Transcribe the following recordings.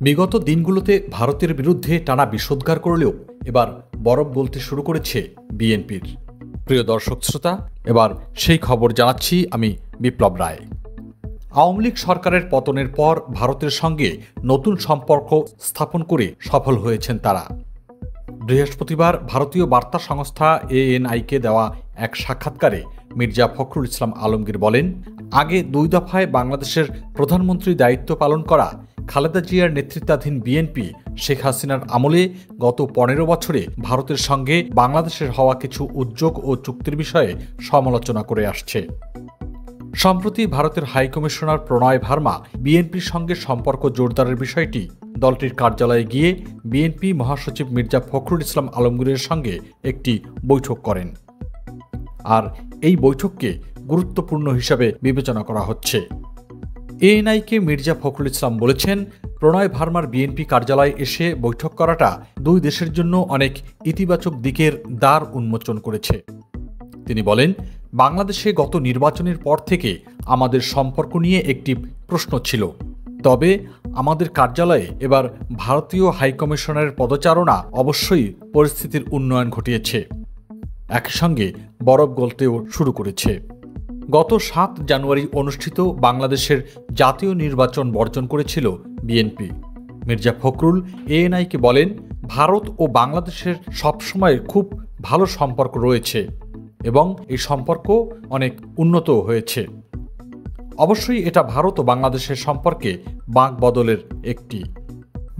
বিগত দিনগুলোতে ভারতের বিরুদ্ধে টানা বিষোদ্গার করলেও এবার বরফ গলতে শুরু করেছে বিএনপির। প্রিয় দর্শক শ্রোতা, এবার সেই খবর জানাচ্ছি আমি বিপ্লব রায়। আওয়ামী লীগ সরকারের পতনের পর ভারতের সঙ্গে নতুন সম্পর্ক স্থাপন করে সফল হয়েছেন তারা। বৃহস্পতিবার ভারতীয় বার্তা সংস্থা ANI-কে দেওয়া এক সাক্ষাৎকারে মির্জা ফখরুল ইসলাম আলমগীর বলেন, আগে 2 দফায় বাংলাদেশের প্রধানমন্ত্রী দায়িত্ব পালন করা খালেদা জিয়ার নেতৃত্বাধীন বিএনপি শেখ হাসিনার আমলে গত 15 বছরে ভারতের সঙ্গে বাংলাদেশের হওয়া কিছু উদ্যোগ ও চুক্তির বিষয়ে সমালোচনা করে আসছে। সম্প্রতি ভারতের হাইকমিশনার প্রণয় ভার্মা বিএনপির সঙ্গে সম্পর্ক জোরদারের বিষয়টি দলটির কার্যালয়ে গিয়ে বিএনপি মহাসচিব মির্জা ফখরুল ইসলাম আলমগীরের সঙ্গে একটি বৈঠক করেন। আর এই বৈঠককে গুরুত্বপূর্ণ হিসাবে বিবেচনা করা হচ্ছে। ANI-কে মির্জা ফখরুল ইসলাম বলেছেন, প্রণয় ভার্মার বিএনপি কার্যালয়ে এসে বৈঠক করাটা 2 দেশের জন্য অনেক ইতিবাচক দিকের দ্বার উন্মোচন করেছে। তিনি বলেন, বাংলাদেশে গত নির্বাচনের পর থেকে আমাদের সম্পর্ক নিয়ে একটি প্রশ্ন ছিল, তবে আমাদের কার্যালয়ে এবার ভারতীয় হাইকমিশনারের পদচারণা অবশ্যই পরিস্থিতির উন্নয়ন ঘটিয়েছে, একই সঙ্গে বরফ গলতেও শুরু করেছে। গত 7 জানুয়ারি অনুষ্ঠিত বাংলাদেশের জাতীয় নির্বাচন বর্জন করেছিল বিএনপি। মির্জা ফখরুল ANI-কে বলেন, ভারত ও বাংলাদেশের সবসময় খুব ভালো সম্পর্ক রয়েছে এবং এই সম্পর্ক অনেক উন্নত হয়েছে। অবশ্যই এটা ভারত ও বাংলাদেশের সম্পর্কে বাঁক বদলের একটি।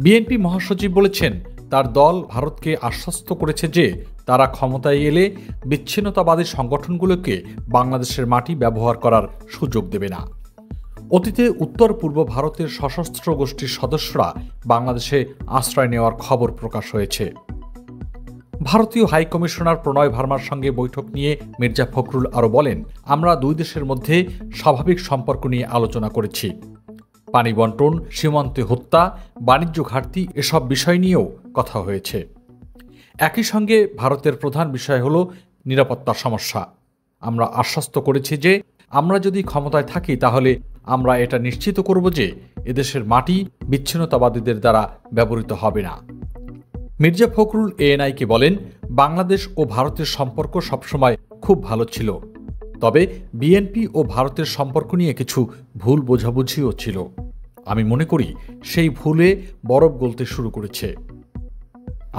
বিএনপি মহাসচিব বলেছেন, তার দল ভারতকে আশ্বস্ত করেছে যে তারা ক্ষমতায় এলে বিচ্ছিন্নতাবাদী সংগঠনগুলোকে বাংলাদেশের মাটি ব্যবহার করার সুযোগ দেবে না। অতীতে উত্তর পূর্ব ভারতের সশস্ত্র গোষ্ঠীর সদস্যরা বাংলাদেশে আশ্রয় নেওয়ার খবর প্রকাশ হয়েছে। ভারতীয় হাইকমিশনার প্রণয় ভার্মার সঙ্গে বৈঠক নিয়ে মির্জা ফখরুল আরও বলেন, আমরা 2 দেশের মধ্যে স্বাভাবিক সম্পর্ক নিয়ে আলোচনা করেছি। পানি বন্টন, সীমান্তে হত্যা, বাণিজ্য ঘাটতি এসব বিষয় নিয়েও কথা হয়েছে। একই সঙ্গে ভারতের প্রধান বিষয় হল নিরাপত্তার সমস্যা। আমরা আশ্বস্ত করেছি যে আমরা যদি ক্ষমতায় থাকি তাহলে আমরা এটা নিশ্চিত করব যে এদেশের মাটি বিচ্ছিন্নতাবাদীদের দ্বারা ব্যবহৃত হবে না। মির্জা ফখরুল ANI-কে বলেন, বাংলাদেশ ও ভারতের সম্পর্ক সবসময় খুব ভালো ছিল, তবে বিএনপি ও ভারতের সম্পর্ক নিয়ে কিছু ভুল বোঝাবুঝিও ছিল। আমি মনে করি সেই ভুলে বরফ গলতে শুরু করেছে।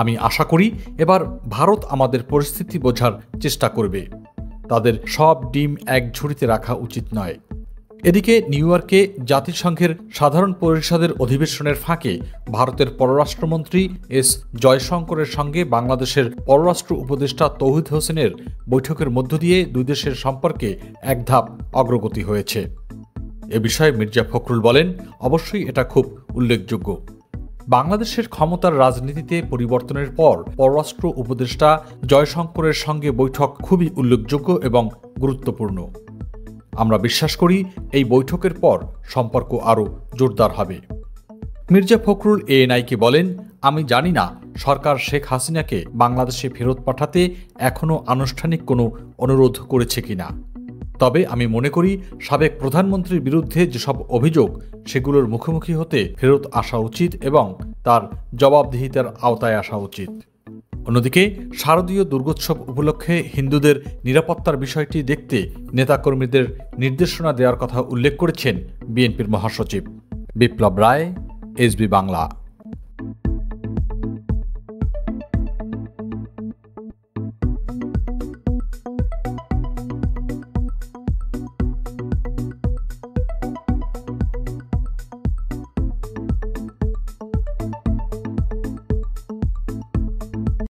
আমি আশা করি এবার ভারত আমাদের পরিস্থিতি বোঝার চেষ্টা করবে। তাদের সব ডিম এক ঝুড়িতে রাখা উচিত নয়। এদিকে নিউ ইয়র্কে জাতিসংঘের সাধারণ পরিষদের অধিবেশনের ফাঁকে ভারতের পররাষ্ট্রমন্ত্রী S জয়শঙ্করের সঙ্গে বাংলাদেশের পররাষ্ট্র উপদেষ্টা তৌহিদ হোসেনের বৈঠকের মধ্য দিয়ে 2 দেশের সম্পর্কে এক ধাপ অগ্রগতি হয়েছে। এ বিষয়ে মির্জা ফখরুল বলেন, অবশ্যই এটা খুব উল্লেখযোগ্য। বাংলাদেশের ক্ষমতার রাজনীতিতে পরিবর্তনের পর পররাষ্ট্র উপদেষ্টা জয়শঙ্করের সঙ্গে বৈঠক খুবই উল্লেখযোগ্য এবং গুরুত্বপূর্ণ। আমরা বিশ্বাস করি এই বৈঠকের পর সম্পর্ক আরও জোরদার হবে। মির্জা ফখরুল ANI-কে বলেন, আমি জানি না সরকার শেখ হাসিনাকে বাংলাদেশে ফেরত পাঠাতে এখনও আনুষ্ঠানিক কোনো অনুরোধ করেছে কিনা, তবে আমি মনে করি সাবেক প্রধানমন্ত্রীর বিরুদ্ধে যেসব অভিযোগ সেগুলোর মুখোমুখি হতে ফেরত আসা উচিত এবং তার জবাবদিহিতার আওতায় আসা উচিত। অন্যদিকে শারদীয় দুর্গোৎসব উপলক্ষে হিন্দুদের নিরাপত্তার বিষয়টি দেখতে নেতাকর্মীদের নির্দেশনা দেওয়ার কথা উল্লেখ করেছেন বিএনপির মহাসচিব। বিপ্লব রায়, SB বাংলা।